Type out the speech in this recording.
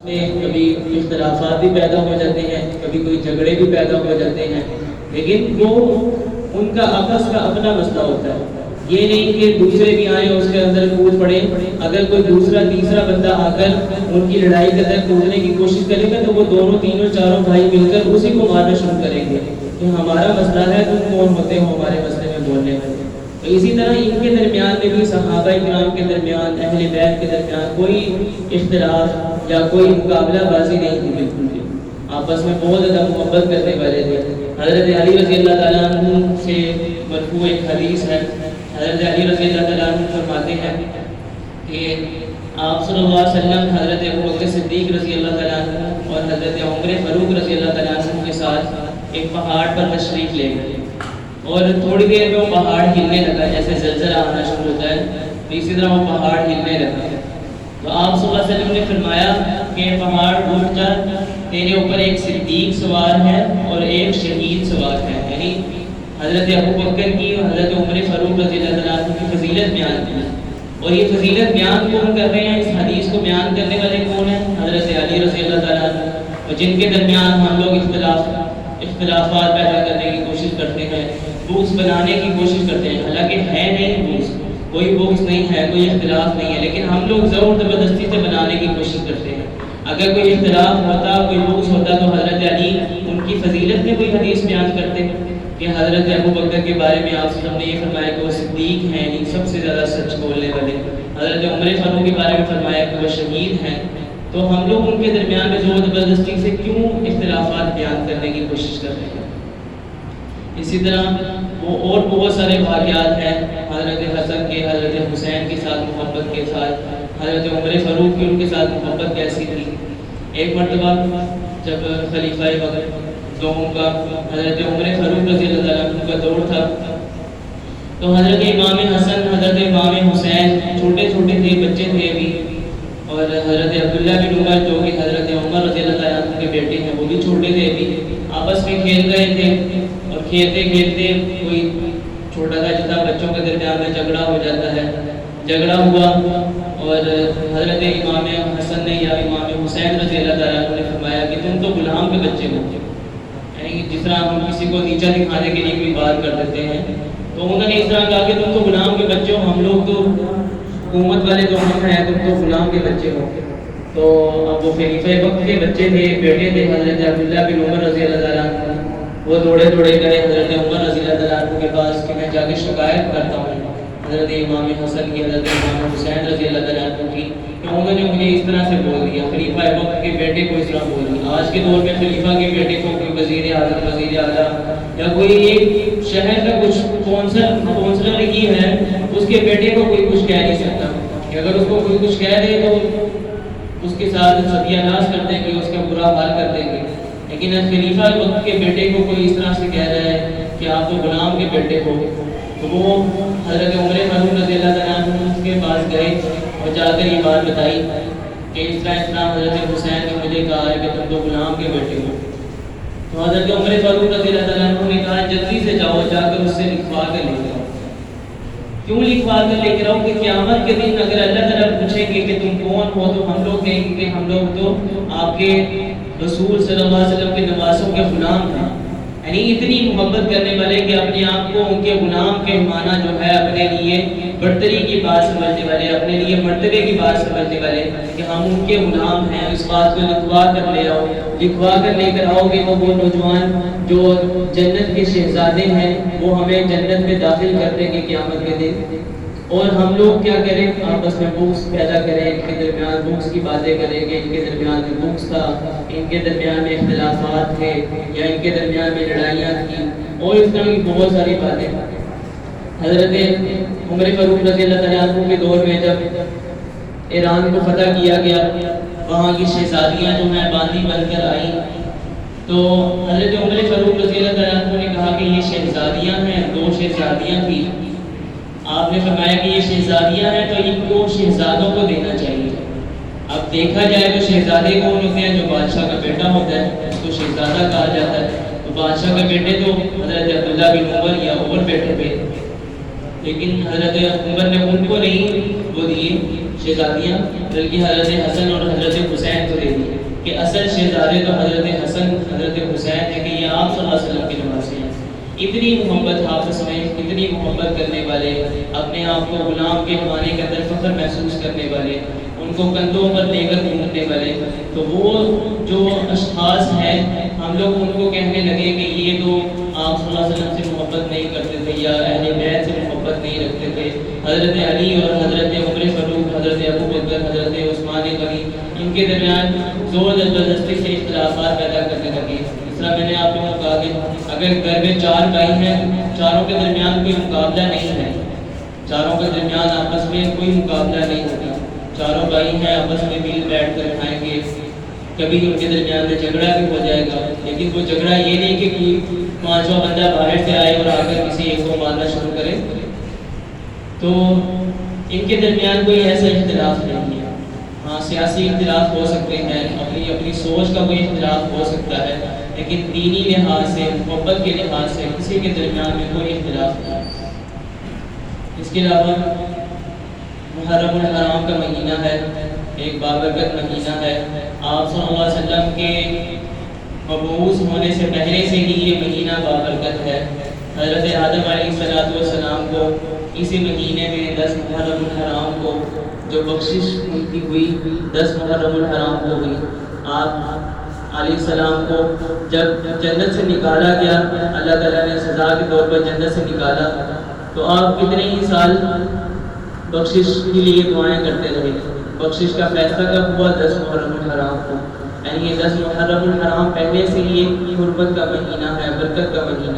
کبھی اختلافات بھی پیدا ہو جاتے ہیں، کبھی کوئی جھگڑے بھی پیدا ہو جاتے ہیں، لیکن وہ ان کا آپس کا اپنا مسئلہ ہوتا ہے۔ یہ نہیں کہ دوسرے بھی آئیں اس کے اندر کود پڑے۔ اگر کوئی دوسرا تیسرا بندہ آ کر ان کی لڑائی کے اندر کودنے کی کوشش کرے گا تو وہ دونوں تینوں چاروں بھائی مل کر اسی کو مارنا شروع کریں گے کہ ہمارا مسئلہ ہے، تم کون ہوتے ہو ہمارے مسئلے میں بولنے والے۔ تو اسی طرح ان کے درمیان میں بھی صحابہ کرام کے درمیان، اہل بیت کے درمیان کوئی اختلاف یا کوئی مقابلہ بازی نہیں تھی، بالکل بھی آپس میں بہت زیادہ محبت کرنے والے تھے۔ حضرت علی رضی اللہ تعالیٰ عنہ سے مرفوع ایک حدیث ہے، حضرت علی رضی اللہ تعالیٰ عنہ فرماتے ہیں کہ آپ صلی اللہ علیہ وسلم حضرت ابوبکر صدیق رضی اللہ تعالیٰ عنہ اور حضرت عمر فاروق رضی اللہ تعالیٰ عنہ کے ساتھ ایک پہاڑ پر تشریف لے گئے، اور تھوڑی دیر میں وہ پہاڑ ہلنے لگا، جیسے زلزلہ آنا شروع ہوتا ہے تو اسی طرح وہ پہاڑ ہلنے لگا۔ تو آپ صلی اللہ علیہ وسلم نے فرمایا کہ پہاڑ اٹھ کر تیرے اوپر ایک صدیق سوار ہے اور ایک شہید سوار ہے، یعنی حضرت ابوبکر کی اور حضرت عمر فاروق رضی اللہ عنہ کی فضیلت بیان کی، اور یہ فضیلت بیان کون کر رہے ہیں؟ اس حدیث کو بیان کرنے والے کون ہیں؟ حضرت علی رضی اللہ تعالیٰ عنہ، اور جن کے درمیان ہم لوگ اختلافات پیدا کرنے کی کوشش کرتے ہیں، بغض بنانے کی کوشش کرتے ہیں، حالانکہ ہے نہیں بغض، کوئی بغض نہیں ہے، کوئی اختلاف نہیں ہے، لیکن ہم لوگ زور زبردستی سے بنانے کی کوشش کرتے ہیں۔ اگر کوئی اختلاف ہوتا، کوئی بغض ہوتا تو حضرت علی ان کی فضیلت میں کوئی حدیث بیان کرتے کہ حضرت ابوبکر کے بارے میں آپ نے یہ فرمایا کہ وہ صدیق ہیں، یعنی سب سے زیادہ سچ بولنے والے، حضرت عمر فاروق کے بارے میں فرمایا کہ وہ شہید ہیں۔ تو ہم لوگ ان کے درمیان میں زور زبردستی سے کیوں اختلافات بیان کرنے کی کوشش کر رہے ہیں؟ اسی طرح وہ اور بہت سارے واقعات ہیں، حضرت حسن کے، حضرت حسین کے ساتھ محبت کے ساتھ، حضرت عمر فاروق کی ان کے ساتھ محبت کیسی تھی۔ ایک مرتبہ جب خلیفہ وقت دوم کا حضرت عمر فاروق رضی اللہ عنہ کا دور تھا تو حضرت امام حسن، حضرت امام حسین چھوٹے چھوٹے تھے، بچے تھے ابھی، اور حضرت عبداللہ بن عمر جو کہ حضرت عمر رضی اللہ عنہ کے بیٹے ہیں وہ بھی چھوٹے تھے ابھی، آپس میں کھیل رہے تھے، اور کھیلتے کھیلتے کوئی چھوٹا سا جتنا بچوں کے درمیان میں جھگڑا ہو جاتا ہے، جھگڑا ہوا، اور حضرت امام حسن نے یا امام حسین رضی اللہ تعالیٰ عنہ نے فرمایا کہ تم تو غلام کے بچے ہو، یعنی جس طرح ہم کسی کو نیچا دکھانے کے لیے کوئی بات کر دیتے ہیں، تو انہوں نے اس طرح کہا کہ تم تو غلام کے بچے ہو، ہم لوگ تو حکومت والے تو ہم ہیں، تم تو غلام کے بچے ہو۔ تو اب وہ خلیفہ وقت کے بچے تھے، بیٹے تھے حضرت عبداللہ بن عمر رضی اللہ تعالیٰ عنہ، وہ دوڑے گئے حضرت عمر رضی اللہ تعالیٰ عنہ کے پاس کہ میں جا کے شکایت کرتا ہوں حضرت امام حسن کی، حضرت امام حسین رضی اللہ تعالیٰ عنہ کی، کہ انہوں نے مجھے اس طرح سے بول دیا، خلیفہ وقت کے بیٹے کو اس طرح بول دیا۔ آج کے دور میں خلیفہ کے بیٹے کو کوئی وزیر اعظم، وزیر اعلیٰ یا کوئی ایک شہر کا کچھ کونسلر ہی ہے، اس کے بیٹے کو کوئی کچھ کہہ نہیں سکتا، کہ اگر اس کو کوئی کچھ کہہ دے تو اس کے ساتھ ستیہ ناش کر دیں گے، اس کا برا حال کر دیں گے۔ لیکن خلیفہ وقت کے بیٹے کو کوئی اس طرح سے کہہ رہا ہے کہ آپ تو غلام کے بیٹے ہو، تو وہ حضرت عمر فاروق رضی اللہ تعالیٰ عنہ کے پاس گئے اور جا کر یہ بات بتائی کہ اس طرح حضرت حسین نے مجھے کہا ہے کہ تم تو غلام کے بیٹے ہو۔ تو حضرت عمر فاروق رضی اللہ تعالیٰ عنہ نے کہا جلدی سے جاؤ، جا کر اس سے لکھوا کر لے کر آؤ۔ کیوں لکھوا کر لے کر آؤ؟ کہ قیامت کے دن اگر اللہ تعالیٰ پوچھیں گے کہ تم کون ہو تو ہم لوگ کہیں گے کہ ہم لوگ تو آپ کے رسول صلی اللہ علیہ وسلم کے نواسوں کے غلام ہیں، یعنی اتنی محبت کرنے والے کہ اپنے آپ کو ان کے غلام کے معنی جو ہے اپنے لیے برتری کی بات سمجھنے والے، اپنے لیے مرتبے کی بات سمجھنے والے کہ ہم ان کے غلام ہیں، اس بات کو لکھوا کر لے آؤ۔ لکھوا کر لے کر آؤ گے تو وہ نوجوان جو جنت کے شہزادے ہیں وہ ہمیں جنت میں داخل کر دیں گے قیامت کے دن، اور ہم لوگ کیا کریں؟ آپس میں بغض پیدا کریں، ان کے درمیان بغض کی باتیں کریں کہ ان کے درمیان میں بغض تھا، ان کے درمیان میں اختلافات تھے، یا ان کے درمیان میں لڑائیاں تھیں، اور اس طرح کی بہت ساری باتیں۔ حضرت عمر فاروق رضی اللہ تعالیٰ عنہ کے دور میں جب ایران کو فتح کیا گیا، وہاں کی شہزادیاں جو ہیں باندی بن کر آئیں، تو حضرت عمر فاروق رضی اللہ تعالیٰ عنہ نے کہا کہ یہ شہزادیاں ہیں، 2 شہزادیاں تھیں، آپ نے فرمایا کہ یہ شہزادیاں ہیں تو ان کو شہزادوں کو دینا چاہیے۔ اب دیکھا جائے تو شہزادے کون ہوتے ہیں؟ جو بادشاہ کا بیٹا ہوتا ہے اس کو شہزادہ کہا جاتا ہے، تو بادشاہ کے بیٹے تو حضرت عبداللہ بن عمر یا عمر بیٹے تھے، لیکن حضرت عمر نے ان کو نہیں وہ دیے شہزادیاں، بلکہ حضرت حسن اور حضرت حسین کو دے دیے۔ کہ اصل شہزادے تو حضرت حسن حضرت حسین ہے کہ یہ آپ صلی اللہ علیہ وسلم کے نواسے ہیں۔ اتنی محبت آپس میں، اتنی محبت کرنے والے، اپنے آپ کو غلام کے ہونے کے اندر فخر محسوس کرنے والے، ان کو کندھوں پر لے کر گھومنے والے، تو وہ جو اشخاص ہیں ہم لوگ ان کو کہنے لگے کہ یہ تو آپ صلی اللہ علیہ وسلم سے محبت نہیں کرتے تھے یا اہل بیت سے محبت نہیں رکھتے تھے۔ حضرت علی اور حضرت عمر فاروق، حضرت ابو بکر، حضرت عثمان غنی، ان کے درمیان زور زبردستی سے اختلافات پیدا کرنے لگے۔ اس طرح میں نے آپ لوگوں کو کہا کہ اگر گھر میں 4 بھائی ہیں، چاروں کے درمیان کوئی مقابلہ نہیں ہے، چاروں کے درمیان آپس میں کوئی مقابلہ نہیں ہوتا، چاروں بھائی ہیں آپس میں مل بیٹھ کر کھائیں گے، کبھی ان کے درمیان میں جھگڑا بھی ہو جائے گا، لیکن وہ جھگڑا یہ نہیں کہ کوئی 5واں بندہ باہر سے آئے اور آ کر کسی ایک کو مارنا شروع کرے۔ تو ان کے درمیان کوئی ایسا اختلاف نہیں ہے۔ ہاں سیاسی اختلاف ہو سکتے ہیں، اپنی سوچ کا کوئی اختلاف ہو سکتا ہے، لیکن دینی لحاظ سے، محبت کے لحاظ سے کسی کے درمیان میں کوئی اختلاف نہیں۔ اس کے علاوہ محرم الحرام کا مہینہ ہے، ایک بابرکت مہینہ ہے۔ آپ صلی اللہ علیہ وسلم کے مبعوث ہونے سے پہلے سے ہی یہ مہینہ بابرکت ہے۔ حضرت آدم علیہ السلام کو اسی مہینے میں 10 محرم الحرام کو جو بخشش ان کی ہوئی، 10 محرم الحرام کو ہوئی۔ آپ علیہ السلام کو جب جنت سے نکالا گیا، اللہ تعالیٰ نے سزا کے طور پر جنت سے نکالا، تو آپ کتنے ہی سال بخشش کے لیے دعائیں کرتے رہے۔ بخشش کا فیصلہ کب ہوا؟ 10 محرم الحرام کو، یعنی یہ 10 محرم الحرام پہلے سے ہی ایک حرمت کا مہینہ ہے، برکت کا مہینہ۔